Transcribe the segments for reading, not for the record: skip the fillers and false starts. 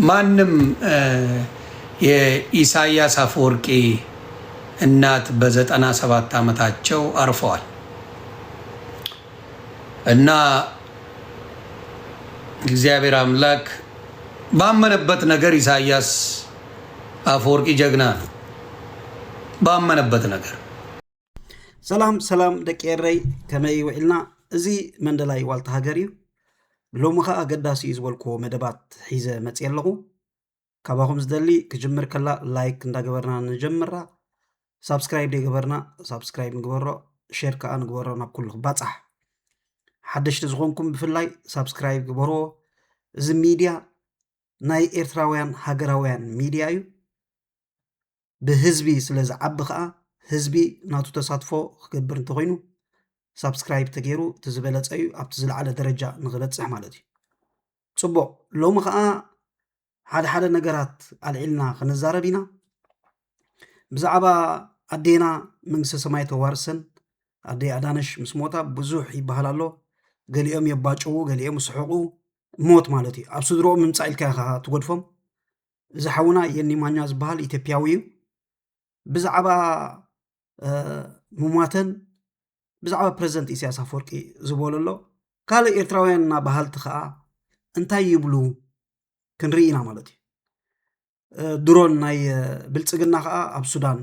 ማንም የኢሳያስ አፈወርቂ እናት በ97 ዓመታቸው አርፈዋል እና እግዚአብሔር አምላክ ባመነበት ነገር ኢሳያስ አፈወርቂ ጀግና ነው። ባመነበት ነገር ሰላም ደቂረይ ከመይ ውዕልና እዚ መንደላይ ዋልታ ሃገር እዩ ሎሚ ኸ አገዳሲ ዝበልኮ መደባት ሒዘ መጽ ኣለኹ ካባኹም ዝደሊ ክጅምር ከላ ላይክ እንዳገበርና ንጀምራ ሳብስክራይብ ደገበርና ሳብስክራይብ ንግበሮ ሼር ከዓ ንግበሮ ናብ ኩሉ ክባጻሕ ሓደሽቲ ዝኾንኩም ብፍላይ ሳብስክራይብ ግበሮ እዚ ሚድያ ናይ ኤርትራውያን ሃገራውያን ሚድያ እዩ ብህዝቢ ስለ ዝዓቢ ከዓ ህዝቢ ናቱ ተሳትፎ ክገብር እንተኮይኑ ሳብስክራይብ ተገይሩ ትዝበለፀ እዩ ኣብቲ ዝለዓለ ደረጃ ንኽበፅሕ ማለት እዩ ጽቡቕ ሎሚ ከዓ ሓደ ነገራት ኣልዒልና ክንዛረብ ኢና ብዛዕባ ኣዴና መንግስቲ ሰማይ ተዋርሰን ኣዴ ኣዳነሽ ምስ ሞታ ብዙሕ ይበሃል ኣሎ ገሊኦም የባጭው ገሊኦም ይስሕቁ ሞት ማለት እዩ ኣብ ስድሮኦም ምምፃእ ኢልካ ኢኻ ትጎድፎም እዚ ሓውና የኒ ማኛ ዝበሃል ኢትዮጵያዊ እዩ ብዛዕባ ሙሟተን ብዛዕባ ፕሬዝደንት ኢሳያስ አፈወርቂ ዝበሎ ኣሎ ካልእ ኤርትራውያን እና ባህልቲ ከዓ እንታይ ይብሉ ክንርኢ ኢና ማለት እዩ ድሮን ናይ ብልጽግና ከዓ ኣብ ሱዳን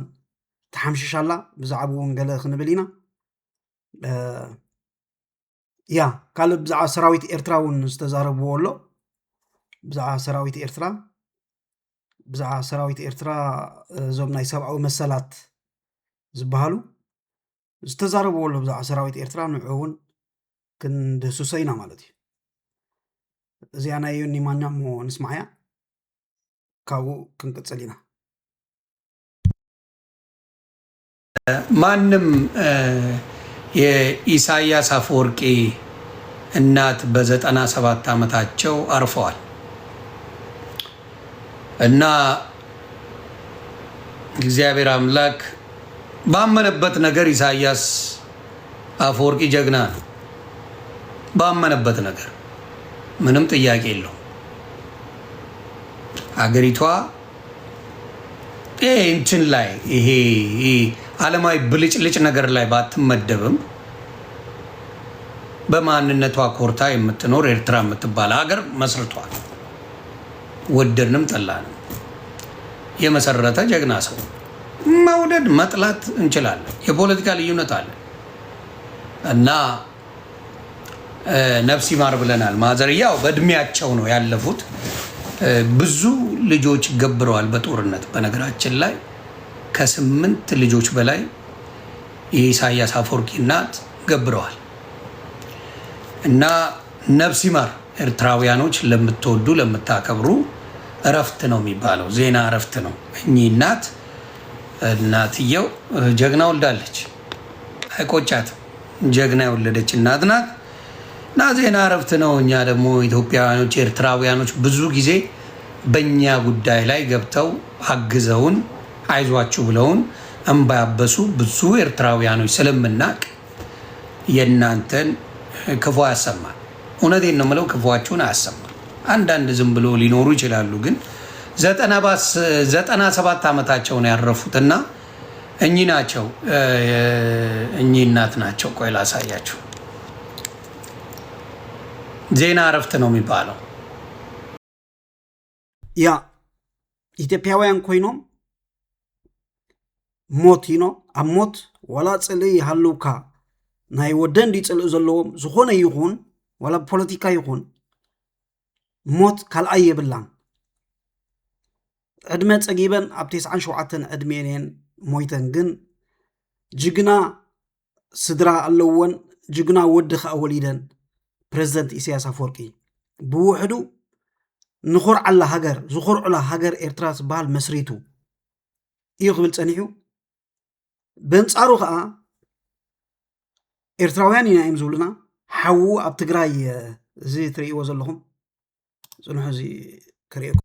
ተሓምሽሻላ ብዛዕባ እውን ገለ ክንብል ኢና ካልእ ብዛዕባ ሰራዊት ኤርትራ እውን ዝተዛረብዎ ኣሎ ብዛዕባ ሰራዊት ኤርትራ እዞም ናይ ሰብኣዊ መሰላት ዝበሃሉ ዝተዛረብዎ ኣሎ ብዛዕባ ሰራዊት ኤርትራ ንዑ እውን ክንድህስሶ ኢና ማለት እዩ እዚኣ ናይ ዮኒ ማኛ እሞ ንስማዕያ ካብኡ ክንቅፅል ኢና ማንም የኢሳያስ አፈወርቂ እናት በ97 ዓመታቸው አርፈዋል እና እግዚአብሔር አምላክ ባመነበት ነገር ኢሳያስ አፈወርቂ ጀግና ነው። ባመነበት ነገር ምንም ጥያቄ የለው። አገሪቷ እንትን ላይ ይሄ ዓለማዊ ብልጭልጭ ነገር ላይ ባትመደብም በማንነቷ ኮርታ የምትኖር ኤርትራ የምትባል ሀገር መስርቷል። ወደድንም ጠላንም የመሰረተ ጀግና ሰው መውደድ መጥላት እንችላለን። የፖለቲካ ልዩነት አለ እና ነፍስ ይማር ብለናል። ማዘርያው በእድሜያቸው ነው ያለፉት። ብዙ ልጆች ገብረዋል በጦርነት። በነገራችን ላይ ከ8 ልጆች በላይ የኢሳያስ አፈወርቂ እናት ገብረዋል እና ነፍስ ይማር ኤርትራውያኖች ለምትወዱ ለምታከብሩ እረፍት ነው የሚባለው። ዜና እረፍት ነው። እኚህ እናትየው ጀግና ወልዳለች። አይቆጫትም። ጀግና የወለደች እናት ናት እና ዜና እረፍት ነው። እኛ ደግሞ ኢትዮጵያውያኖች ኤርትራውያኖች ብዙ ጊዜ በእኛ ጉዳይ ላይ ገብተው አግዘውን አይዟችሁ ብለውን እንባ ያበሱ ብዙ ኤርትራውያኖች ስለምናቅ የእናንተን ክፉ አያሰማል። እውነቴን ነው የምለው፣ ክፉዋችሁን አያሰማል። አንዳንድ ዝም ብሎ ሊኖሩ ይችላሉ፣ ግን 97 ዓመታቸው ነው ያረፉትና እኚህ ናቸው። እኚህ እናት ናቸው። ቆይ ላሳያችሁ። ዜና እረፍት ነው የሚባለው። ያ ኢትዮጵያውያን ኮይኖም ሞት ኢኖ ኣብ ሞት ወላ ጽልኢ ይሃልውካ ናይ ወደን ዲጽልእ ዘለዎም ዝኾነ ይኹን ወላ ፖለቲካ ይኹን ሞት ካልኣይ የብላን። ዕድመ ፀጊበን ኣብ 97 ዕድሜን ሞይተን ግን ጅግና ስድራ ኣለወን። ጅግና ወዲ ከዓ ወሊደን ፕሬዝደንት ኢሳያስ አፈወርቂ ብውሕዱ ንኹርዓላ ሃገር ዝኹርዑላ ሃገር ኤርትራ ዝበሃል መስሪቱ እዩ ክብል ፀኒሑ። በንጻሩ ከዓ ኤርትራውያን ኢና እዮም ዝብሉና ሓዉ ኣብ ትግራይ እዚ ትርእይዎ ዘለኹም ጽኑሕ እዚ ክርእየኩም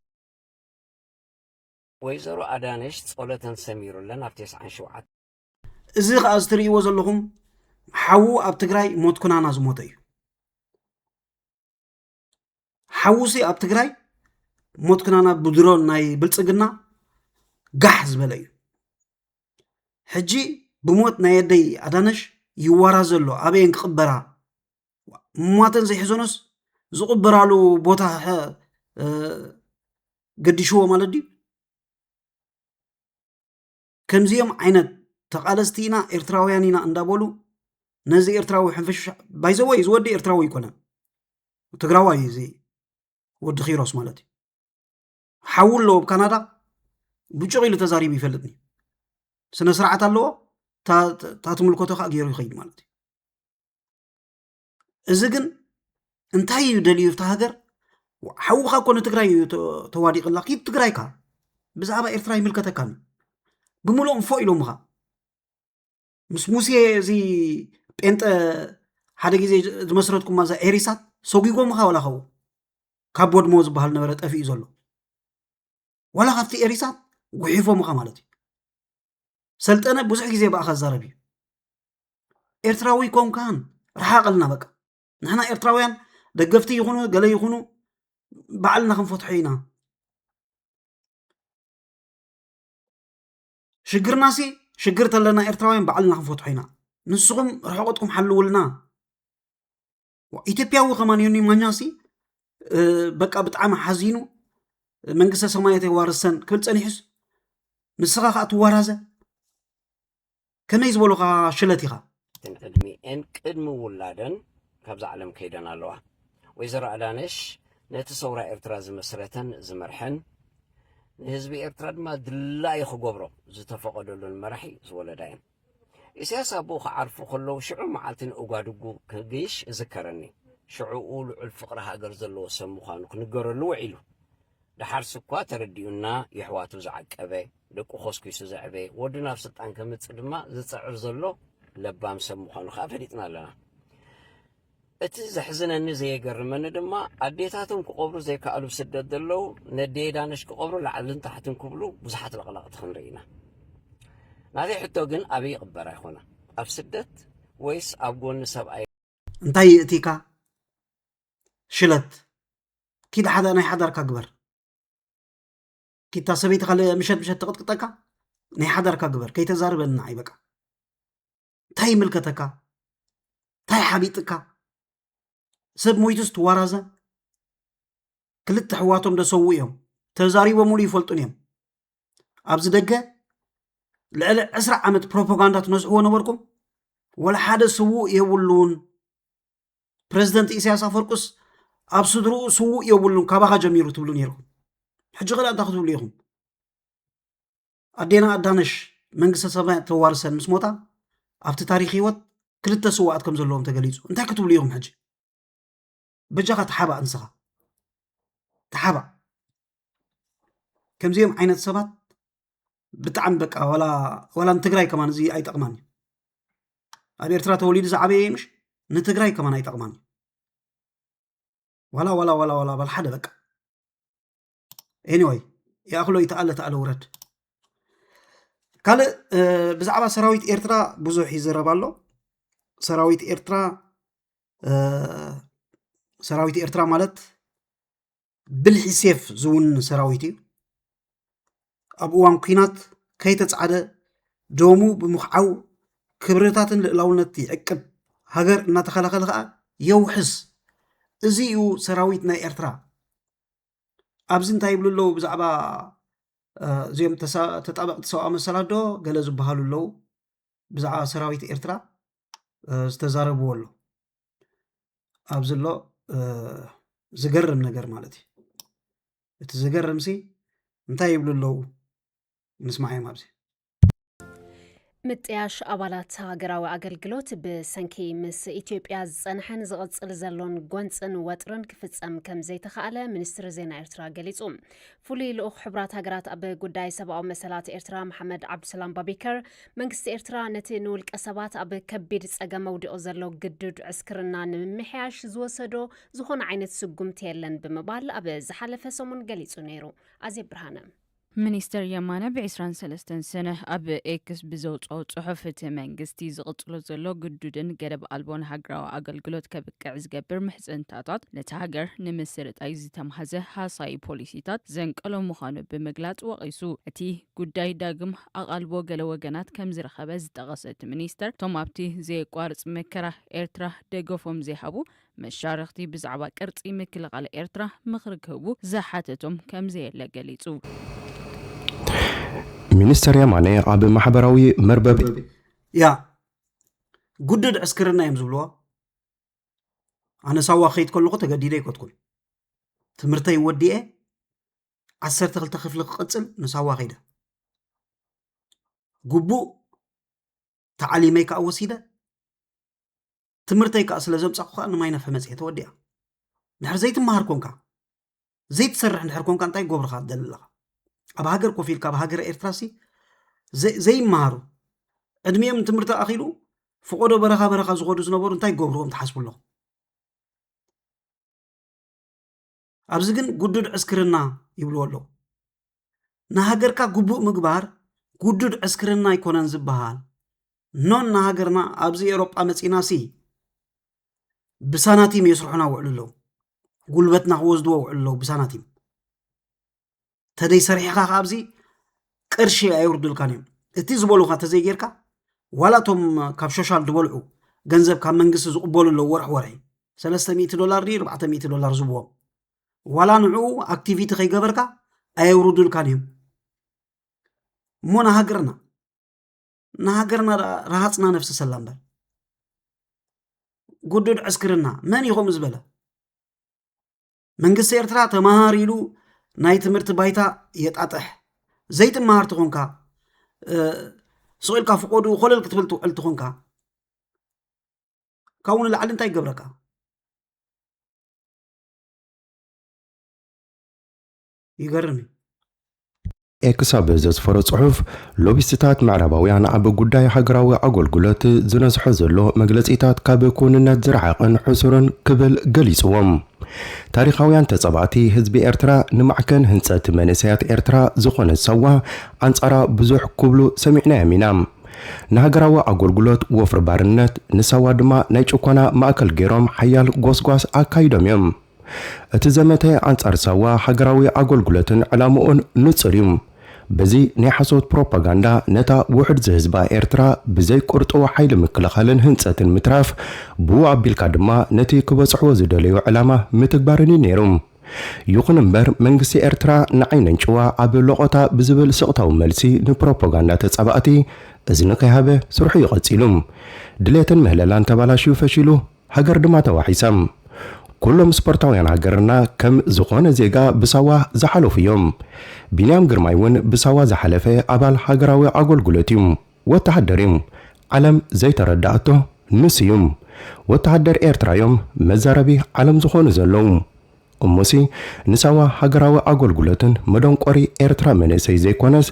ወይዘሮ አዳነሽ ጸሎተን ሰሚሩለን ኣብ 97 እዚ ከዓ ዝትርእይዎ ዘለኹም ሓዉ ኣብ ትግራይ ሞት ኩናና ዝሞተ እዩ። ሓውሲ ኣብ ትግራይ ሞት ክናና ብድሮን ናይ ብልጽግና ጋሕ ዝበለ እዩ ሕጂ ብሞት ናይ ኣደይ ኣዳነሽ ይዋራ ዘሎ ኣበየን ክቕበራ ሟተን ዘይሕዞኖስ ዝቕበራሉ ቦታ ገዲሽዎ ማለት ድዩ ከምዚኦም ዓይነት ተቃለስቲ ኢና ኤርትራውያን ኢና እንዳበሉ ነዚ ኤርትራዊ ሕንፈሽ ባይዘወይ ዝወዲ ኤርትራዊ ይኮነን ትግራዋይ እዚ ወዲ ኺሮስ ማለት እዩ ሓውሎ ብካናዳ ብጭቕ ኢሉ ተዛሪቡ ይፈልጥኒ ስነ ስርዓት ኣለዎ ታትምልኮቶ ከዓ ገይሩ ይኸይድ ማለት እዩ እዚ ግን እንታይ እዩ ደልዩ ፍታ ሃገር ሓውኻ ኮነ ትግራይ ተዋዲቕላ ኪድ ትግራይካ ብዛዕባ ኤርትራ ይምልከተካኒ ብምሉእ እንፎ ኢሎምኻ ምስ ሙሴ እዚ ጴንጠ ሓደ ግዜ ዝመስረትኩማ ዛ ኤሪሳት ሰጊጎምኻ ወላ ኸው ካብ ቦድሞ ዝበሃል ነበረ ጠፊ እዩ ዘሎ ወላ ካብቲ ኤሪሳት ጉሒፎምኻ ማለት እዩ ሰልጠነ ብዙሕ ግዜ በኣኻ ዛረብ እዩ ኤርትራዊ ኮንካን ረሓቐልና በቃ ንሕና ኤርትራውያን ደገፍቲ ይኹኑ ገለ ይኹኑ ባዕልና ክንፈትሖ ኢና ሽግርናሲ ሽግር ተለና ኤርትራውያን ባዕልና ክንፈትሖ ኢና ንስኹም ርሕቆትኩም ሓልውልና ኢትዮጵያዊ ከማንዮኒ ማኛሲ በቃ ብጣዕሚ ሓዚኑ መንግስተ ሰማያት የዋርሰን ክብል ፀኒሑስ ንስኻ ከዓ ትዋራዘ ከመይ ዝበሉኻ ሽለት ኢኻ ዕድሚአን ቅድሚ ውላደን ካብዛ ዓለም ከይደን ኣለዋ ወይዘሮ ኣዳነሽ ነቲ ሰውራ ኤርትራ ዝመስረተን ዝመርሐን ንህዝቢ ኤርትራ ድማ ድላይ ክገብሮ ዝተፈቐደሉን መራሒ ዝወለዳ እየን ኢሳያስ ኣቦኡ ክዓርፉ ከለዉ ሽዑ መዓልቲ ንእጓድጉ ክገይሽ እዝከረኒ ሽዑኡ ልዑል ፍቕሪ ሃገር ዘለዎ ሰብ ምዃኑ ክንገረሉ ውዒሉ ድሓር ስኳ ተረዲኡና ይሕዋቱ ዝዓቀበ ደቁ ኾስኪሱ ዘዕበየ ወዲ ናብ ስልጣን ከምፅእ ድማ ዝፅዕር ዘሎ ለባም ሰብ ምዃኑ ከዓ ፈሊጥና ኣለና እቲ ዘሕዝነኒ ዘየገርመኒ ድማ ኣዴታቶም ክቐብሩ ዘይከኣሉ ስደት ዘለዉ ነደየ ዳነሽ ክቐብሩ ላዕልን ታሕትን ክብሉ ብዙሓት ለቕላቕቲ ክንርኢ ኢና ናተይ ሕቶ ግን ኣበይ ይቕበራ ይኾነ ኣብ ስደት ወይስ ኣብ ጎኒ ሰብኣይ እንታይ ይእቲካ ሽለት ኪድ ሓደ ናይ ሓዳርካ ግበር ኪታ ሰበይቲ ካለ ምሸት ተቕጥቅጠካ ናይ ሓዳርካ ግበር ከይተዛርበና ኣይበቃ እንታይ ይምልከተካ እንታይ ሓቢጥካ ሰብ ሞይቱስ ትዋራዘ ክልተ ሕዋቶም ደሰው እዮም ተዛሪቦም ሙሉ ይፈልጡን እዮም ኣብዚ ደገ ልዕሊ 20 ዓመት ፕሮፓጋንዳ ትነስሕዎ ነበርኩም ወላ ሓደ ስውእ የብሉን ፕሬዚደንት ኢሳያስ ኣፈወርቂስ ኣብ ስድርኡ ስውእ የብሉን ካባኻ ጀሚሩ ትብሉ ነይርኩም ሕጂ ኸ እንታይ ክትብሉ ኢኹም ኣዴና ኣዳነሽ መንግስተ ሰማያት ተዋርሰን ምስ ሞታ ኣብቲ ታሪክ ህይወት ክልተ ስዋኣት ከም ዘለዎም ተገሊጹ እንታይ ክትብሉ ኢኹም ሕጂ በጃኻ ተሓባእ እንስኻ ተሓባእ ከምዚኦም ዓይነት ሰባት ብጣዕሚ በቃ ወላ ንትግራይ ከማን እዚ ኣይጠቕማን ኣብ ኤርትራ ተወሊዱ ዝዓበየ ምሽ ንትግራይ ከማን ኣይጠቕማን ወላ ባልሓደ በቃ ኤኒዌይ ያእኽሎ ይተኣለ ውረድ ካልእ ብዛዕባ ሰራዊት ኤርትራ ብዙሕ ይዘረብ ኣሎ ሰራዊት ኤርትራ ማለት ብልሒ ሴፍ ዝውን ሰራዊት እዩ ኣብ እዋን ኩናት ከይተፃዓደ ደሙ ብምኽዓው ክብርታትን ልዕላውነት ይዕቅብ ሃገር እናተኸላኸለ ከዓ የውሕስ እዚ እዩ ሰራዊት ናይ ኤርትራ ኣብዚ እንታይ ይብሉ ኣለዉ ብዛዕባ እዚኦም ተጣበቕቲ ሰብኣ መሰላት ዶ ገለ ዝበሃሉ ኣለዉ ብዛዕባ ሰራዊት ኤርትራ ዝተዛረብዎ ኣሎ ኣብዚ ኣሎ ዝገርም ነገር ማለት እዩ እቲ ዝገርምሲ እንታይ ይብሉ ኣለዉ ንስማዕ ኣብዚ ምጥያሽ ኣባላት ሃገራዊ ኣገልግሎት ብሰንኪ ምስ ኢትዮጵያ ዝጸንሐን ዝቕጽል ዘሎን ጎንፅን ወጥርን ክፍጸም ከም ዘይተኻኣለ ሚኒስትሪ ዜና ኤርትራ ገሊጹ ፍሉይ ልኡኽ ሕቡራት ሃገራት ኣብ ጉዳይ ሰብኣዊ መሰላት ኤርትራ መሐመድ ዓብዱሰላም ባቢከር መንግስቲ ኤርትራ ነቲ ንውልቀ ሰባት ኣብ ከቢድ ጸገም መውዲቑ ዘሎ ግድድ ዕስክርና ንምምሕያሽ ዝወሰዶ ዝኾነ ዓይነት ስጉምቲ የለን ብምባል ኣብ ዝሓለፈ ሰሙን ገሊጹ ነይሩ ኣዜብ ብርሃነ ሚኒስተር የማነ ብ23 ሰነ ኣብ ኤክስ ብዘውፅኦ ጽሑፍ እቲ መንግስቲ ዝቕጽሎ ዘሎ ግዱድን ገደብ ኣልቦን ሃገራዊ ኣገልግሎት ከብቅዕ ዝገብር ምሕጽንታታት ነቲ ሃገር ንምስርጣይ ዝተምሃዘ ሃሳይ ፖሊሲታት ዘንቀሎ ምዃኑ ብምግላጽ ወቒሱ እቲ ጉዳይ ዳግም ኣቓልቦ ገለ ወገናት ከም ዝረኸበ ዝጠቐሰ እቲ ሚኒስተር ቶም ኣብቲ ዘየቋርጽ መከራ ኤርትራ ደገፎም ዘይሃቡ መሻርክቲ ብዛዕባ ቅርጺ ምክልኻል ኤርትራ ምኽሪ ክህቡ ዝሓተቶም ከም ዘየለ ገሊጹ ሚኒስተር የማነ ኣብ ማሕበራዊ መርበብ ያ ጉድድ ዕስክርና እዮም ዝብልዎ ኣነ ሳዋ ኸይድ ከለኹ ተገዲደ ይኮትኩን ትምህርተይ ወዲኤ 12 ክፍሊ ክቕጽል ንሳዋ ኸይደ ጉቡእ ተዓሊመይ ከዓ ወሲደ ትምህርተይ ከዓ ስለ ዘምጻኹ ከዓ ንማይ ነፍሐ መጽሔ ተወዲኣ ድሕር ዘይትመሃር ኮንካ ዘይትሰርሕ ድሕር ኮንካ እንታይ ጐብርኻ ትደልለኻ ኣብ ሃገር ኮፍ ኢልካ ኣብ ሃገር ኤርትራሲ ዘይመሃሩ ዕድሜኦም ትምህርቲ ኣኺሉ ፍቆዶ በረኻ ዝኸዱ ዝነበሩ እንታይ ገብርዎም ተሓስቡ ኣለኹ ኣብዚ ግን ጉዱድ ዕስክርና ይብልዎ ኣለዉ ንሃገርካ ግቡእ ምግባር ጉዱድ ዕስክርና ይኮነን ዝበሃል ኖን ንሃገርና ኣብዚ ኤውሮጳ መፂናሲ ብሳናቲም የስርሑና ውዕሉ ኣለዉ ጉልበትና ክወስድዎ ውዕሉ ኣለዉ ብሳናቲም ተደይ ሰሪሕኻ ኣብዚ ቅርሺ ኣይውርዱልካን እዮም እቲ ዝበሉኻ ተዘይጌርካ ዋላቶም ካብ ሶሻል ድበልዑ ገንዘብ ካብ መንግስቲ ዝቕበሉ ኣለዉ ወርሒ $300 $400 ዝብዎም ዋላ ንዑ ኣክቲቪቲ ከይገበርካ ኣይውርዱልካን እዮም እሞ ንሃገርና ረሃፅና ነፍሲ ሰላ እምበር ጉዱድ ዕስክርና መን ይኹም ዝበለ መንግስቲ ኤርትራ ተማሃር ኢሉ ናይ ትምህርቲ ባይታ የጣጥሕ ዘይትመሃር ትኾንካ ስቑልካ ፍቆዱ ኮለል ክትብል ትውዕል ትኾንካ ካብኡ ንላዕሊ እንታይ ይገብረካ ይገርም ኤክሳብ ዘስፈሮ ጽሑፍ ሎቢስትታት ምዕራባውያን ኣብ ጉዳይ ሃገራዊ ኣገልግሎት ዝነስሖ ዘሎ መግለጺታት ካብ ኩንነት ዝረሓቕን ሕሱርን ክብል ገሊጽዎም ታሪኻውያን ተጸባእቲ ህዝቢ ኤርትራ ንማዕከን ህንጸት መንእሰያት ኤርትራ ዝኾነ ሰዋ አንጻራ ብዙሕ ክብሉ ሰሚዕናዮም ኢና ንሃገራዊ ኣገልግሎት ወፍሪ ባርነት ንሰዋ ድማ ናይ ጭኮና ማእከል ገይሮም ሓያል ጎስጓስ ኣካይዶም እዮም እቲ ዘመተ አንጻር ሰዋ ሃገራዊ ኣገልግሎትን ዕላምኡን ንጹር እዩ በዚ ናይ ሓሶት ፕሮፓጋንዳ ነታ ውሕድ ዝህዝባ ኤርትራ ብዘይ ቁርጡ ሓይሊ ምክልኻልን ህንጸትን ምትራፍ ብኡ ኣቢልካ ድማ ነቲ ክበጽሕዎ ዝደለዩ ዕላማ ምትግባርን ነይሩ ይኹን እምበር መንግስቲ ኤርትራ ንዓይነን ጭዋ ኣብ ለቆታ ብዝብል ስቕታዊ መልሲ ንፕሮፓጋንዳ ተጸባእቲ እዝኒ ከይሃበ ስርሑ ይቐጺሉ ድሌትን ምህለላን ተባላሽዩ ፈሺሉ ሃገር ድማ ተዋሒሰም ኩሎም ስፖርታውያን ሃገርና ከም ዝኾነ ዜጋ ብሳዋ ዝሓለፉ እዮም ቢንያም ግርማይ እውን ብሳዋ ዝሓለፈ ኣባል ሃገራዊ ኣገልግሎት እዩ ወተሃደር እዩ ዓለም ዘይተረዳእቶ ንስ እዩ ወተሃደር ኤርትራ እዮም መዛረቢ ዓለም ዝኾኑ ዘለዉ እሙሲ ንሳዋ ሃገራዊ ኣገልግሎትን መደንቆሪ ኤርትራ መንእሰይ ዘይኮነስ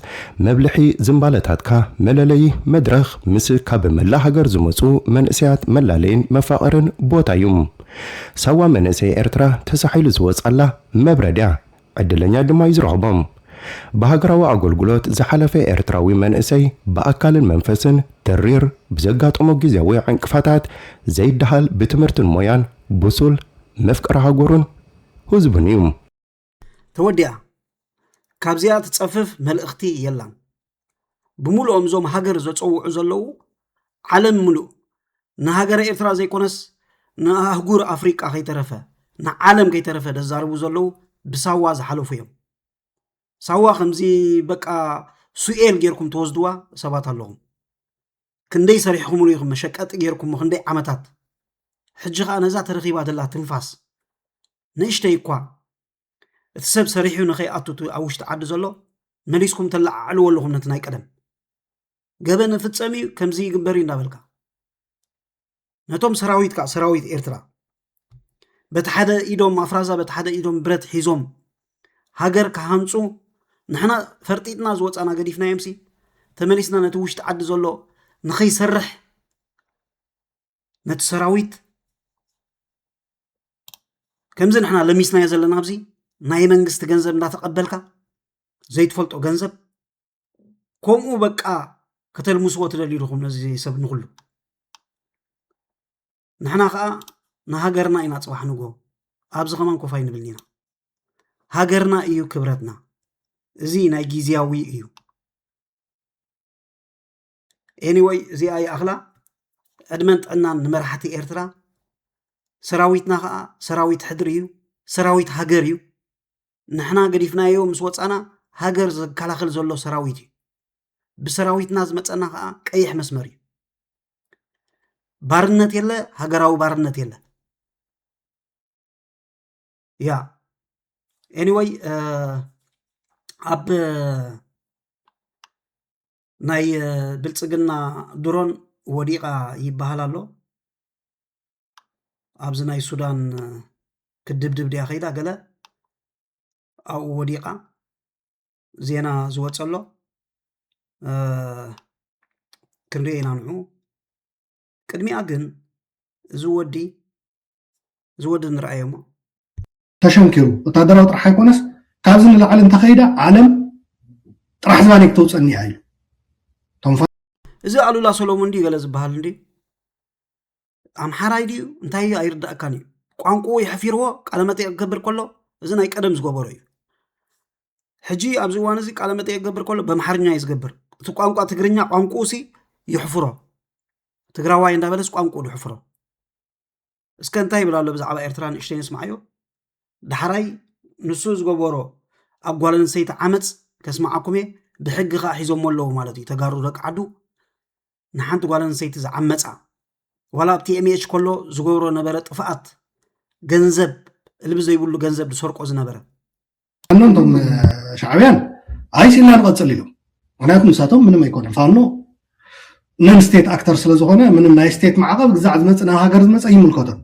መብልሒ ዝምባለታትካ መለለይ መድረኽ ምስ ካብ መላ ሃገር ዝመፁ መንእሰያት መላለይን መፋቐርን ቦታ እዩ ሳዋ መንእሰይ ኤርትራ ተሳሒሉ ዝወጻላ መብረድያ ዕድለኛ ድማ ይዝረኽቦም በሃገራዊ ኣገልግሎት ዝሓለፈ ኤርትራዊ መንእሰይ በኣካልን መንፈስን ተሪር ብዘጋጥሞ ጊዜያዊ ዕንቅፋታት ዘይደሃል ብትምህርትን ሞያን ብሱል መፍቀሪ ሃገሩን ህዝቡን እዩ ተወዲኣ ካብዚኣ ትጸፍፍ መልእኽቲ የላን ብምሉኦም ዞም ሃገር ዘጸውዑ ዘለዉ ዓለም ሙሉእ ንሃገረ ኤርትራ ዘይኮነስ ንኣህጉር ኣፍሪቃ ከይተረፈ ንዓለም ከይተረፈ ደዛርቡ ዘለዉ ብሳዋ ዝሓለፉ እዮም ሳዋ ከምዚ በቃ ሱኤል ጌርኩም ተወስድዋ ሰባት ኣለኹም ክንደይ ሰሪሕኩምሉ ኢኹም መሸቀጥ ጌርኩም ክንደይ ዓመታት ሕጂ ከዓ ነዛ ተረኺባ ደላ ትንፋስ ንእሽተይ እኳ እቲ ሰብ ሰሪሑ ንኸይኣቱ ኣብ ውሽጢ ዓዲ ዘሎ መሊስኩም ተላዓልዎ ኣለኹም ነቲ ናይ ቀደም ገበ ንፍጸም እዩ ከምዚ ይግበር እዩ እንዳበልካ ነቶም ሰራዊት ከዓ ሰራዊት ኤርትራ በቲ ሓደ ኢዶም ኣፍራዛ በቲ ሓደ ኢዶም ብረት ሒዞም ሃገር ካሃንፁ ንሕና ፈርጢጥና ዝወፃና ገዲፍና የምሲ ተመሊስና ነቲ ውሽጢ ዓዲ ዘሎ ንኸይሰርሕ ነቲ ሰራዊት ከምዚ ንሕና ለሚስናዮ ዘለና ኣብዚ ናይ መንግስቲ ገንዘብ እንዳተቐበልካ ዘይትፈልጦ ገንዘብ ከምኡ በቃ ከተልምስዎ ትደልዩኹም ነዚ ሰብ ንኩሉ ንሕና ከዓ ንሃገርና ኢና ፅባሕ ንጎ ኣብዚ ከማን ኮፍ ኣይንብልን ኢና ሃገርና እዩ ክብረትና እዚ ናይ ጊዜያዊ እዩ ኤኒዌይ እዚኣ ይኣኽላ ዕድመን ጥዕናን ንመራሕቲ ኤርትራ ሰራዊትና ከዓ ሰራዊት ሕድሪ እዩ ሰራዊት ሃገር እዩ ንሕና ገዲፍናዮ ምስ ወፃና ሃገር ዝከላኸል ዘሎ ሰራዊት እዩ ብሰራዊትና ዝመፀና ከዓ ቀይሕ መስመር እዩ ባርነት የለ ሃገራዊ ባርነት የለ ያ ኤኒዌይ ኣብ ናይ ብልፅግና ድሮን ወዲቃ ይበሃል ኣሎ ኣብዚ ናይ ሱዳን ክድብድብ ድያ ኸይዳ ገለ ኣብኡ ወዲቃ ዜና ዝወፀሎ ክንሪኦ ኢና ንዑ ቅድሚኣ ግን እዚ ወዲ ንርአዮ እሞ ተሸንኪሩ ወታደራዊ ጥራሕ ኣይኮነስ ካብዚ ንላዕሊ እንተኸይዳ ዓለም ጥራሕ ዝባነ ክተውፀኒ እያ ኢሉ እዚ ኣሉላ ሰሎሞን ድዩ ገለ ዝበሃል እንዲ ኣምሓራይ ድዩ እንታይ ኣይርዳእካን እዩ ቋንቋ ይሕፊርዎ ቃለ መጠይቅ ክገብር ከሎ እዚ ናይ ቀደም ዝገበሮ እዩ ሕጂ ኣብዚ እዋን እዚ ቃለ መጠይቅ ክገብር ከሎ በአምሓርኛ እዩ ዝገብር እቲ ቋንቋ ትግርኛ ቋንቋኡ ሲ ይሕፍሮ ትግራዋይ እንዳበለስ ቋንቋኡ ይሕፍሮ እስከ እንታይ ይብላ ኣሎ ብዛዕባ ኤርትራ ንእሽተይ ንስማዓዮ ዳሕራይ ንሱ ዝገበሮ ኣብ ጓል ኣንስተይቲ ዓመፅ ከስማዓኩም እየ ብሕጊ ከዓ ሒዞሞ ኣለዉ ማለት እዩ ተጋሩ ደቂ ዓዱ ንሓንቲ ጓል ኣንስተይቲ ዝዓመፃ ዋላ ኣብ ቲኤምኤች ከሎ ዝገብሮ ነበረ ጥፍኣት ገንዘብ ልቢ ዘይብሉ ገንዘብ ዝሰርቆ ዝነበረ እኖንቶም ሻዕብያን ኣይሲልና ንቐፅል ኢሎም ምክንያቱ ንሳቶም ምንም ኣይኮነን ፋኖ ነን ስቴት ኣክተር ስለ ዝኾነ ምንም ናይ ስቴት ማዕቐብ ግዛዕ ዝመፅእ ናብ ሃገር ዝመፀ ይምልከቶም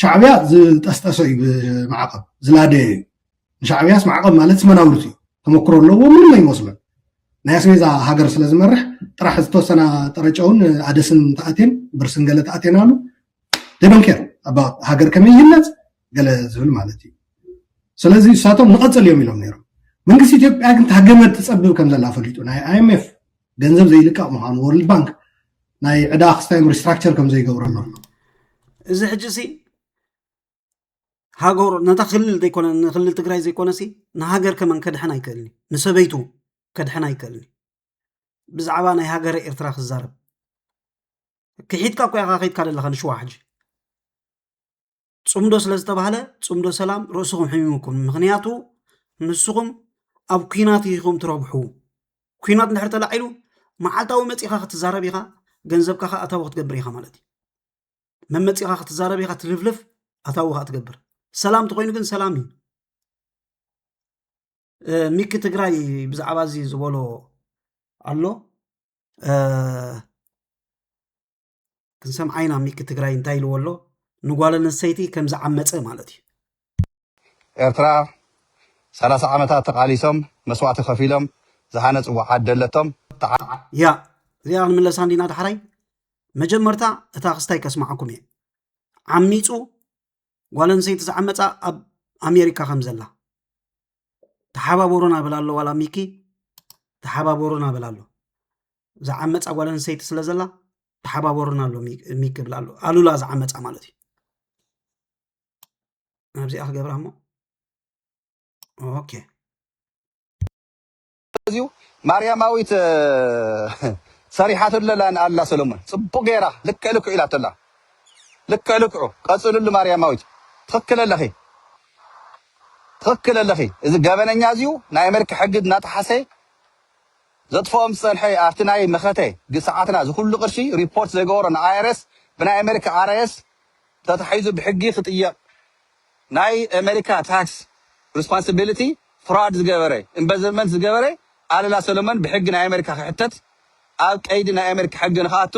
ሻዕብያ ዝጠስጠሰ እዩ ብማዕቐብ ዝላደየ እዩ ንሻዕብያስ ማዕቐብ ማለት ስመናውርት እዩ ተመክሮ ኣለዎ ምንም ኣይመስሎን ናይ ኣስቤዛ ሃገር ስለ ዝመርሕ ጥራሕ ዝተወሰነ ጠረጨውን ኣደስን ተኣቴን ብርስን ገለ ተኣቴን ኣሉ ደዶንኬር ኣብ ሃገር ከመይ ይህነፅ ገለ ዝብል ማለት እዩ ስለዚ እሳቶም ንቐፅል እዮም ኢሎም ነይሮም መንግስቲ ኢትዮጵያ ግን ታገመድ ትፀብብ ከም ዘላ ፈሊጡ ናይ ኣይኤምኤፍ ገንዘብ ዘይልቃቕ ምዃኑ ወርልድ ባንክ ናይ ዕዳ ክስታዮም ሪስትራክቸር ከም ዘይገብረሎ እዚ ሕጂ ሲ ሃገር ነታ ክልል ዘይኮነ ንክልል ትግራይ ዘይኮነ ሲ ንሃገር ከመን ከድሕን ኣይክእልኒ ንሰበይቱ ከድሕን ኣይክእልኒ ብዛዕባ ናይ ሃገረ ኤርትራ ክዛረብ ክሒድካ ኮያኻ ከይድካ ዘለኻ ንሽዋ ሕጂ ፅምዶ ስለ ዝተባሃለ ፅምዶ ሰላም ርእስኹም ሕሚሙኩም ምክንያቱ ንስኹም ኣብ ኩናት ኢኹም ትረብሑ ኩናት እንድሕር ተላዒሉ መዓልታዊ መፂኻ ክትዛረብ ኢኻ ገንዘብካ ኸ ኣታዊ ክትገብር ኢኻ ማለት እዩ መመፂኻ ክትዛረብ ኢኻ ትልፍልፍ ኣታዊ ኸ ትገብር ሰላም ተኮይኑ ግን ሰላም እዩ ሚኪ ትግራይ ብዛዕባ እዚ ዝበሎ ኣሎ ክንሰምዓይና ሚኪ ትግራይ እንታይ ኢልዎ ኣሎ ንጓል ኣንስተይቲ ከም ዝዓመፀ ማለት እዩ ኤርትራ 30 ዓመታት ተቃሊሶም መስዋዕቲ ከፊሎም ዝሃነፅዎ ዓዲ ኣለቶም ያ እዚኣ ንምለሳ እንዲና ዳሕራይ መጀመርታ እታ ክስታይ ከስማዓኩም እየ ዓሚፁ ጓል ኣንስተይቲ ዝዓመፃ ኣብ ኣሜሪካ ከም ዘላ ተሓባበሩና ብል ኣሎ ዋላ ሚኪ ተሓባበሩና ብል ኣሎ ዝዓመፃ ጓል ኣንስተይቲ ስለ ዘላ ተሓባበሩና ኣሎ ሚኪ ብል ኣሎ ኣሉላ ዝዓመፃ ማለት እዩ ናብዚኣ ክገብራ እሞ ኦኬ እዚሁ ማርያማዊት ሰሪሓት ለላን ኣላ ሰሎሞን ፅቡቅ ጌራ ልክዕ ልክዑ ኢላተላ ልክዕ ልክዑ ቀፅሉሉ ማርያማዊት ትኽክል ኣለኺ እዚ ገበነኛ እዚዩ ናይ ኣሜሪካ ሕጊ እናተሓሰ ዘጥፍኦም ዝፀንሐ ኣብቲ ናይ መኸተ ሰዓትና ዝኩሉ ቅርሺ ሪፖርት ዘይገበሮ ንኣይረስ ብናይ ኣሜሪካ ኣርኤስ ተታሒዙ ብሕጊ ክጥየቕ ናይ ኣሜሪካ ታክስ ሪስፖንሲቢሊቲ ፍራድ ዝገበረ ኢንቨስትመንት ዝገበረ ኣሉላ ሰሎሞን ብሕጊ ናይ ኣሜሪካ ክሕተት ኣብ ቀይዲ ናይ ኣሜሪካ ሕጊ ንኽኣቱ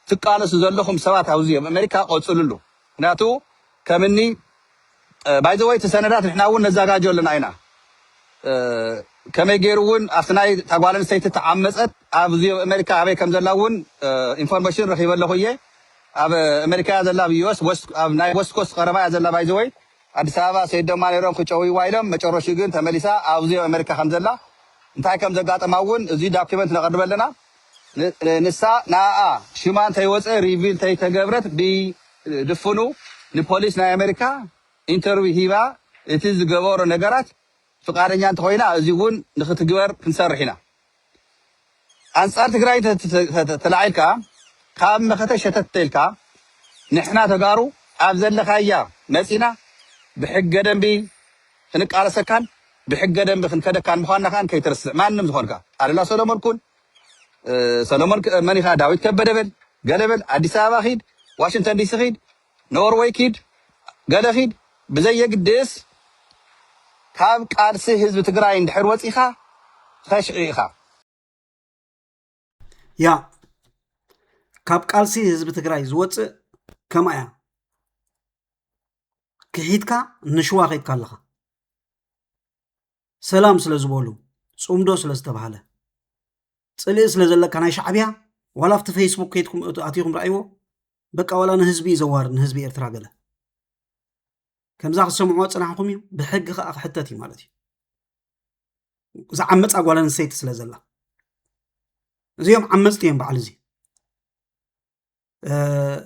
ትቃለሱ ዘለኹም ሰባት ኣብዚ ኣብ ኣሜሪካ ቆፅሉሉ ምክንያቱ ከምኒ ባይ ዘ ወይ እቲ ሰነዳት ንሕና እውን ነዘጋጆ ኣለና ኢና ከመይ ገይሩ እውን ኣብቲ ናይ ጓል ኣንስተይቲ ተዓመፀት ኣብዚ ኣሜሪካ ኣበይ ከም ዘላ እውን ኢንፎርሜሽን ረኺበ ኣለኹ እየ ኣብ ኣሜሪካ እያ ዘላ ኣብ ዩኤስ ኣብ ናይ ዌስት ኮስት ቀረባ እያ ዘላ ባይ ዘ ወይ አዲስ አበባ ሰይደማ ነይሮም ክጨውይዋ ኢሎም መጨረሹ ግን ተመሊሳ ኣብዚ ኣሜሪካ ከም ዘላ እንታይ ከም ዘጋጠማውን እዚ ዶክመንት ነቐርበለና ንሳ ናኣ ሽማ እንተይወፀ ሪቪል ተይተገብረት ብድፍኑ ንፖሊስ ናይ ኣሜሪካ ኢንተርቪው ሂባ እቲ ዝገበሮ ነገራት ፍቃደኛ እንተኮይና እዚ እውን ንኽትግበር ክንሰርሕ ኢና አንጻር ትግራይ ተላዒልካ ካብ መኸተ ሸተት ተልካ ንሕና ተጋሩ ኣብ ዘለኻያ መፂና ብሕገ ደንቢ ክንቃለሰካን ብሕገ ደንቢ ክንከደካን ምዃንና ካን ከይትርስዕ ማንም ዝኾንካ ኣለላ ሰሎሞን ኩን ሰሎሞን መኒኻ ዳዊት ከበደ በል ገለ በል ኣዲስ ኣበባ ኺድ ዋሽንግተን ዲሲ ኺድ ኖርዌይ ኪድ ገለ ኺድ ብዘየግድስ ካብ ቃልሲ ህዝቢ ትግራይ እንድሕር ወፂኻ ተሽዒ ኢኻ ያ ካብ ቃልሲ ህዝቢ ትግራይ ዝወፅእ ከማያ ክሒድካ ንሽዋ ኸይድካ ኣለኻ ሰላም ስለ ዝበሉ ፅምዶ ስለ ዝተባሃለ ፅልእ ስለ ዘለካ ናይ ሻዕብያ ዋላ ኣብቲ ፌስቡክ ከይድኩም ኣትኹም ረኣይዎ በቃ ዋላ ንህዝቢ ዘዋርድ ንህዝቢ ኤርትራ ገለ ከምዛ ክሰምዕዎ ፅናሕኩም እዩ ብሕጊ ከዓ ክሕተት እዩ ማለት እዩ ዝዓመፃ ጓል ኣንስተይቲ ስለ ዘላ እዚኦም ዓመፅቲ እዮም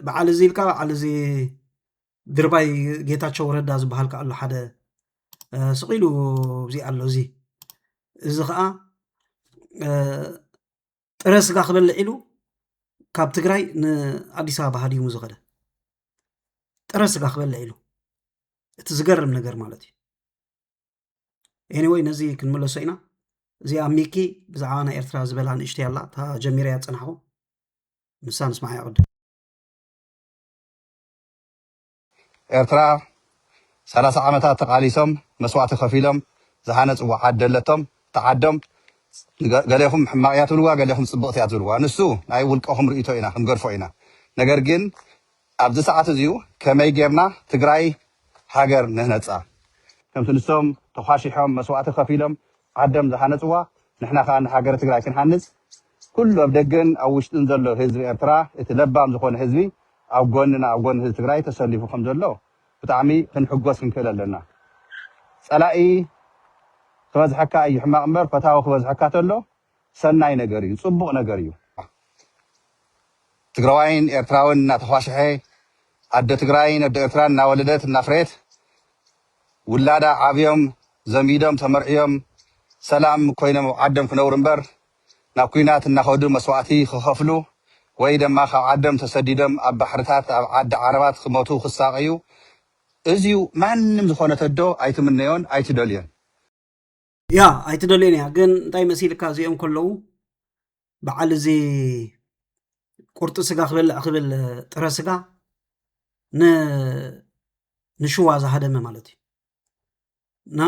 በዓል እዚ ኢልካ በዓል እዚ ድርባይ ጌታቸው ረዳ ዝበሃል ኣሎ ሓደ ስቂሉ እዚ ኣሎ እዚ ከዓ ጥረ ስጋ ክበልዕ ኢሉ ካብ ትግራይ ንኣዲስ ኣበባ ሃዲሙ ዝኸደ ጥረ ስጋ ክበልዕ ኢሉ እቲ ዝገርም ነገር ማለት እዩ ኤኒዌይ ነዚ ክንመለሶ ኢና እዚ ኣብ ሚኪ ብዛዕባ ናይ ኤርትራ ዝበላ ንእሽተይ ኣላ እታ ጀሚርያ ፀናሕኹ ንሳ ንስማዕ ይቅድም ኤርትራ 30 ዓመታት ተቃሊሶም መስዋዕቲ ከፊሎም ዝሃነፅዋ ዓዲ ኣለቶም ተዓዶም ገሌኹም ሕማቅ እያ ትብልዋ ገሌኹም ፅብቕቲ እያ ትብልዋ ንሱ ናይ ውልቀኹም ርእቶ ኢና ክንገድፎ ኢና ነገር ግን ኣብዚ ሰዓት እዚኡ ከመይ ጌርና ትግራይ ሃገር ንህነፃ ከምቲ ንሶም ተኳሺሖም መስዋዕቲ ከፊሎም ዓዶም ዝሃነፅዋ ንሕና ከዓ ንሃገር ትግራይ ክንሃንፅ ኩሉ ኣብ ደገን ኣብ ውሽጥን ዘሎ ህዝቢ ኤርትራ እቲ ለባም ዝኾነ ህዝቢ ኣብ ጎንና ኣብ ጎኒ ህዝቢ ትግራይ ተሰሊፉ ከም ዘሎ ብጣዕሚ ክንሕጎስ ክንክእል ኣለና ፀላኢ ክበዝሐካ እዩ ሕማቕ እምበር ፈታዊ ክበዝሐካ ተሎ ሰናይ ነገር እዩ ፅቡቕ ነገር እዩ ትግራዋይን ኤርትራውን እናተኳሸሐ ኣደ ትግራይን ኣደ ኤርትራን እናወለደት እናፍረየት ውላዳ ዓብዮም ዘሚዶም ተመርዕዮም ሰላም ኮይኖም ዓዶም ክነብሩ እምበር ናብ ኩናት እናኸዱ መስዋዕቲ ክኸፍሉ ወይ ድማ ካብ ዓዶም ተሰዲዶም ኣብ ባሕርታት ኣብ ዓዲ ዓረባት ክሞቱ ክሳቀዩ እዚዩ ማንም ዝኾነ ተዶ ኣይትምነዮን ኣይትደልዮን ያ ኣይትደልዮን እያ ግን እንታይ መሲልካ እዚኦም ከለዉ በዓል እዚ ቁርጢ ስጋ ክበልዕ ክብል ጥረ ስጋ ንሽዋ ዝሃደመ ማለት እዩ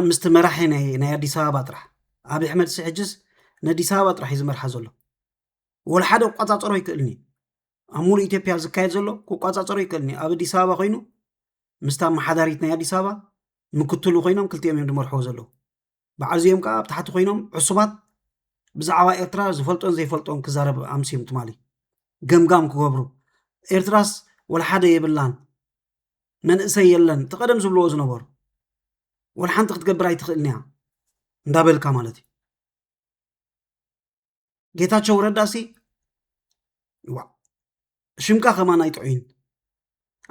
ምስቲ መራሒ ናይ ኣዲስ ኣበባ ጥራሕ ኣብይ ኣሕመድ ስሕጅስ ንኣዲስ ኣበባ ጥራሕ እዩ ዝመርሓ ዘሎ ወላ ሓደ ክቋፃፀሮ ይክእልኒ ኣብ ሙሉእ ኢትዮጵያ ዝካየድ ዘሎ ክቋፃፀሮ ይክእልኒ ኣብ ኣዲስ ኣበባ ኮይኑ ምስታ መሓዳሪት ናይ ኣዲስ ኣበባ ምክትሉ ኮይኖም ክልቲኦም እዮም ዝመርሕዎ ዘለዉ በዓል እዚኦም ከዓ ኣብ ታሕቲ ኮይኖም ዕሱባት ብዛዕባ ኤርትራ ዝፈልጦን ዘይፈልጦን ክዛረብ ኣምሲዮም ትማሊ ገምጋም ክገብሩ ኤርትራስ ወላ ሓደ የብላን መንእሰይ የለን ተቐደም ዝብልዎ ዝነበሩ ወላ ሓንቲ ክትገብር ኣይትኽእልኒ እያ እንዳበልካ ማለት እዩ ጌታቸው ረዳሲ ሽምካ ከማን ኣይጥዑይን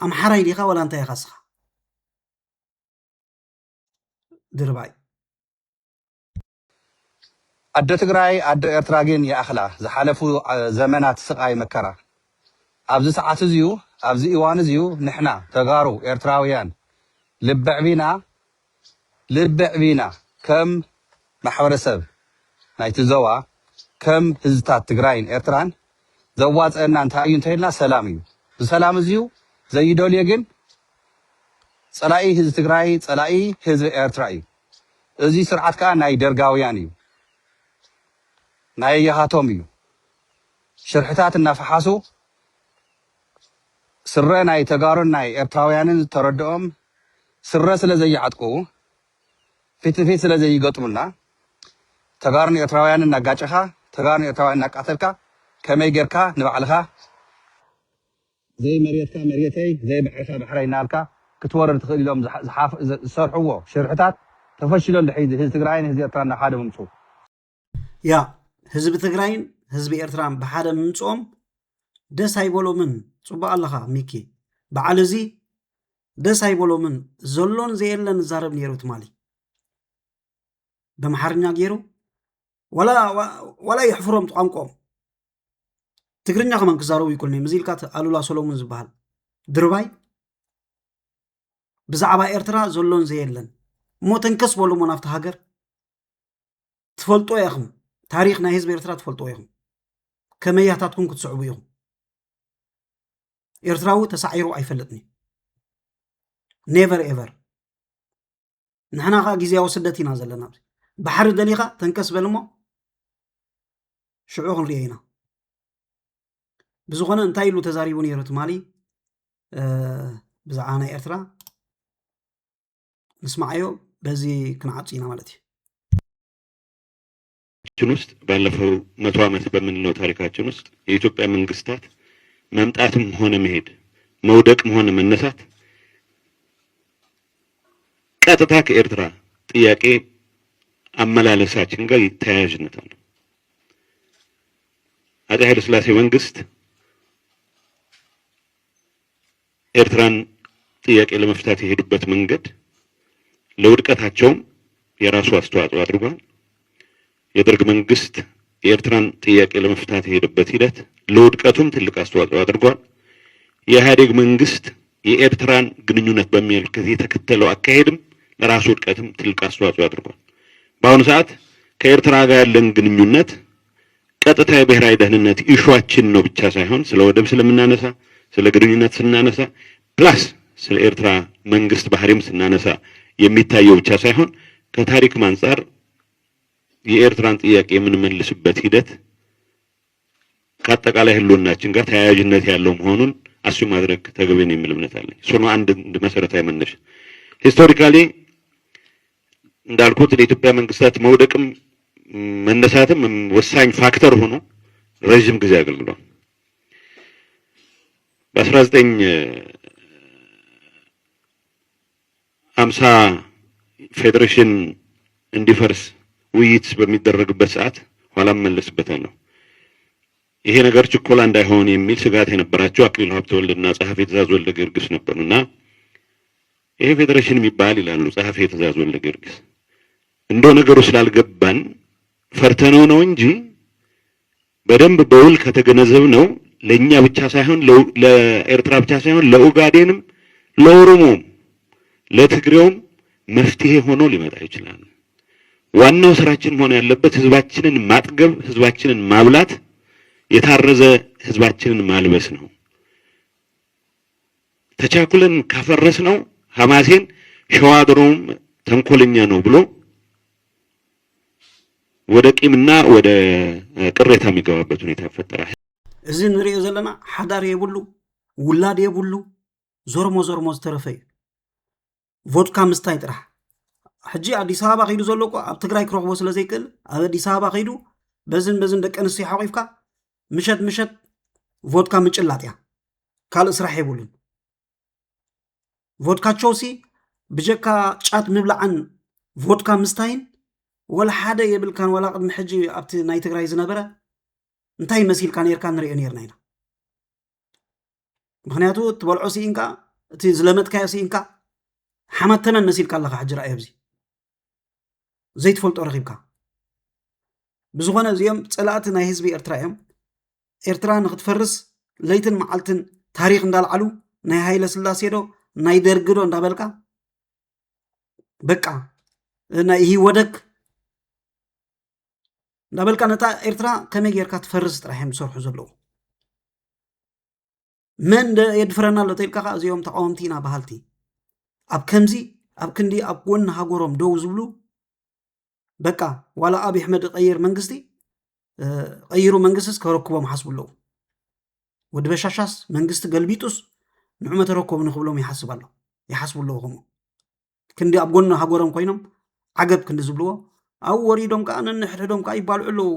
ኣምሓራይ ዲኻ ወላ እንታይ ኢኻ ስኻ ድርባይ ኣደ ትግራይ ኣደ ኤርትራ ግን ይኣኽላ ዝሓለፉ ዘመናት ስቃይ መከራ ኣብዚ ሰዓት እዚዩ ኣብዚ እዋን እዚዩ ንሕና ተጋሩ ኤርትራውያን ልብዕቢና ከም ማሕበረሰብ ናይቲ ዞባ ከም ህዝብታት ትግራይን ኤርትራን ዘዋፅአና እንታይ እዩ እንተይልና ሰላም እዩ ብሰላም እዚዩ ዘይደልዮ ግን ፀላኢ ህዝቢ ትግራይ ፀላኢ ህዝቢ ኤርትራ እዩ እዚ ስርዓት ከዓ ናይ ደርጋውያን እዩ ናይ የሃቶም እዩ ሽርሕታት እናፈሓሱ ስረ ናይ ተጋሩን ናይ ኤርትራውያንን ተረድኦም ስረ ስለ ዘይዓጥቁ ፊት ንፊት ስለ ዘይገጥሙና ተጋሩን ኤርትራውያንን እናጋጭኻ ተጋሩን ኤርትራውያን እናቃተልካ ከመይ ጌርካ ንባዕልኻ ዘይ መሬትካ መሬተይ ዘይ ባሕርካ ባሕረይ እናልካ ክትወረድ ትኽእል ኢሎም ዝሰርሕዎ ሽርሕታት ተፈሽሎ እንድሕር ህዝቢ ትግራይን ህዝቢ ኤርትራን ናብ ሓደ ምምፁ ያ ህዝቢ ትግራይን ህዝቢ ኤርትራን ብሓደ ምምፅኦም ደስ ኣይበሎምን ፅቡቅ ኣለኻ ሚኪ በዓል እዚ ደስ ኣይበሎምን ዘሎን ዘየለን ዛረብ ነይሩ ትማሊ በመሓርኛ ገይሩ ወላ ይሕፍሮም ቋንቋኦም ትግርኛ ከመን ክዛረቡ ይኩልኒ ምዚልካ ኣሉላ ሰሎሙን ዝበሃል ድርባይ ብዛዕባ ኤርትራ ዘሎን ዘየለን እሞ ተንከስ በሎሞ ናብቲ ሃገር ትፈልጦ ኢኹም ታሪክ ናይ ህዝቢ ኤርትራ ትፈልጦ ኢኹም ከመያታትኩም ክትስዕቡ ኢኹም ኤርትራዊ ተሳዒሩ ኣይፈልጥኒ ኔቨር ኤቨር ንሕና ኸ ግዜያዊ ስደት ኢና ዘለና ባሕሪ ደሊኻ ተንከስ በልሞ ሽዑ ክንሪኦ ኢና ብዝኾነ እንታይ ኢሉ ተዛሪቡ ነይሩ ትማሊ ብዛዕባ ናይ ኤርትራ ንስማዓዮ በዚ ክንዓፁ ኢና ማለት እዩ ውስጥ ባለፈው 100 ዓመት በምንለው ታሪካችን ውስጥ የኢትዮጵያ መንግስታት መምጣትም ሆነ መሄድ መውደቅም ሆነ መነሳት ቀጥታ ከኤርትራ ጥያቄ አመላለሳችን ጋር ተያያዥነት አለው። አፄ ኃይለ ሥላሴ መንግስት ኤርትራን ጥያቄ ለመፍታት የሄዱበት መንገድ ለውድቀታቸውም የራሱ አስተዋጽኦ አድርጓል። የደርግ መንግስት የኤርትራን ጥያቄ ለመፍታት የሄደበት ሂደት ለውድቀቱም ትልቅ አስተዋጽኦ አድርጓል። የኢህአዴግ መንግስት የኤርትራን ግንኙነት በሚመለከት የተከተለው አካሄድም ለራሱ ውድቀትም ትልቅ አስተዋጽኦ አድርጓል። በአሁኑ ሰዓት ከኤርትራ ጋር ያለን ግንኙነት ቀጥታ የብሔራዊ ደህንነት ኢሹአችን ነው ብቻ ሳይሆን ስለ ወደብ ስለምናነሳ ስለ ግንኙነት ስናነሳ ፕላስ ስለ ኤርትራ መንግስት ባህሪም ስናነሳ የሚታየው ብቻ ሳይሆን ከታሪክ አንፃር የኤርትራን ጥያቄ የምንመልስበት ሂደት ከአጠቃላይ ህልውናችን ጋር ተያያዥነት ያለው መሆኑን አሱ ማድረግ ተገቢ ነው የሚል እምነት አለኝ። እሱ ነው አንድ መሰረታዊ መነሻ። ሂስቶሪካሊ እንዳልኩት ለኢትዮጵያ መንግስታት መውደቅም መነሳትም ወሳኝ ፋክተር ሆኖ ረጅም ጊዜ አገልግሏል። በ1950 ፌዴሬሽን እንዲፈርስ ውይይት በሚደረግበት ሰዓት ኋላም መለስበታለሁ። ይሄ ነገር ችኮላ እንዳይሆን የሚል ስጋት የነበራቸው አክሊሉ ሀብተወልድና ጸሐፊ ትእዛዝ ወልደ ጊዮርጊስ ነበሩና ይሄ ፌዴሬሽን የሚባል ይላሉ ጸሐፊ ትእዛዝ ወልደ ጊዮርጊስ እንደው ነገሩ ስላልገባን ፈርተነው ነው እንጂ በደንብ በውል ከተገነዘብነው ለኛ ብቻ ሳይሆን ለኤርትራ ብቻ ሳይሆን ለኡጋዴንም ለኦሮሞም ለትግሬውም መፍትሄ ሆኖ ሊመጣ ይችላል። ዋናው ስራችን ሆነ ያለበት ህዝባችንን ማጥገብ፣ ህዝባችንን ማብላት፣ የታረዘ ህዝባችንን ማልበስ ነው። ተቻኩለን ካፈረስ ነው ሐማሴን ሸዋድሮም ተንኮለኛ ነው ብሎ ወደ ቂምና ወደ ቅሬታ የሚገባበት ሁኔታ ይፈጠራል። እዚ ንሪኦ ዘለና ሓዳር የብሉ ውላድ የብሉ ዞርሞ ዝተረፈ እዩ ቮድካ ምስታይ ጥራሕ ሕጂ አዲስ አበባ ኸይዱ ዘሎ እኮ ኣብ ትግራይ ክረኽቦ ስለ ዘይክእል ኣብ አዲስ አበባ ኸይዱ በዝን ደቂ ኣንስትዮ ሓቂፍካ ምሸት ቮድካ ምጭላጥ እያ ካልእ ስራሕ የብሉን ቮድካቸውሲ ብጀካ ጫት ምብላዕን ቮድካ ምስታይን ወላ ሓደ የብልካን ወላ ቅድሚ ሕጂ ኣብቲ ናይ ትግራይ ዝነበረ እንታይ መሲልካ ነርካ ንሪኦ ነርና ኢና ምክንያቱ ትበልዖ ሲኢንካ እቲ ዝለመጥካዮ ሲኢንካ ሓመተመን መሲልካ ኣለካ ሕጂ ራእዮ ብዚ ዘይትፈልጦ ረኺብካ ብዝኾነ እዚኦም ፀላእቲ ናይ ህዝቢ ኤርትራ እዮም ኤርትራ ንክትፈርስ ለይትን መዓልትን ታሪክ እንዳልዓሉ ናይ ሃይለ ስላሴ ዶ ናይ ደርጊ ዶ እንዳበልካ በቃ ናይ ይወደክ እንዳበልካ ነታ ኤርትራ ከመይ ጌርካ ትፈርስ ጥራሕ እዮም ዝሰርሑ ዘለዉ መን የድፍረና ኣሎ ተኢልካ እዚኦም ተቃወምቲ ኢና ባህልቲ ኣብ ከምዚ ኣብ ክንዲ ኣብ ጎኒ ሃገሮም ደው ዝብሉ በቃ ዋላ አብይ አሕመድ ቀይር መንግስቲ ቀይሩ መንግስትስ ከረክቦም ሓስቡ ኣለዉ ወዲ በሻሻስ መንግስቲ ገልቢጡስ ንዑመ ተረከቡ ንክብሎም ይሓስቡ ኣለዉ ከምኡ ክንዲ ኣብ ጎኒ ሃገሮም ኮይኖም ዓገብ ክንዲ ዝብልዎ ኣብ ወሪዶም ከዓ ነንሕድዶም ከዓ ይባልዑ ኣለዉ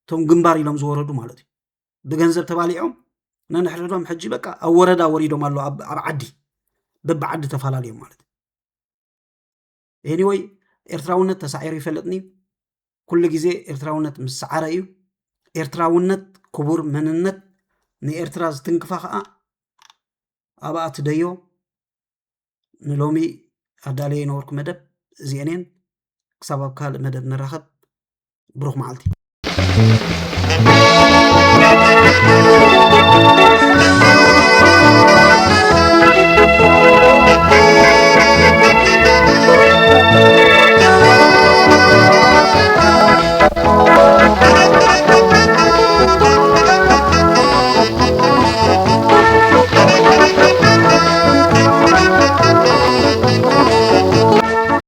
ቶም ግንባር ኢሎም ዝወረዱ ማለት እዩ ብገንዘብ ተባሊዖም ነንሕድዶም ሕጂ በቃ ኣብ ወረዳ ወሪዶም ኣሎ ኣብ ዓዲ በብዓዲ ተፈላለዮም ማለት ኤኒዌይ ኤርትራውነት ተሳዒሩ ይፈልጥኒ ኩሉ ግዜ ኤርትራውነት ምስ ሰዓረ እዩ ኤርትራውነት ክቡር መንነት ንኤርትራ ዝትንክፋ ከዓ ኣብኣ ትደዮ ንሎሚ ኣዳለየ ነበርኩ መደብ እዚአኔን ክሳብ ኣብ ካልእ መደብ ንራኸብ ብሩኽ መዓልቲ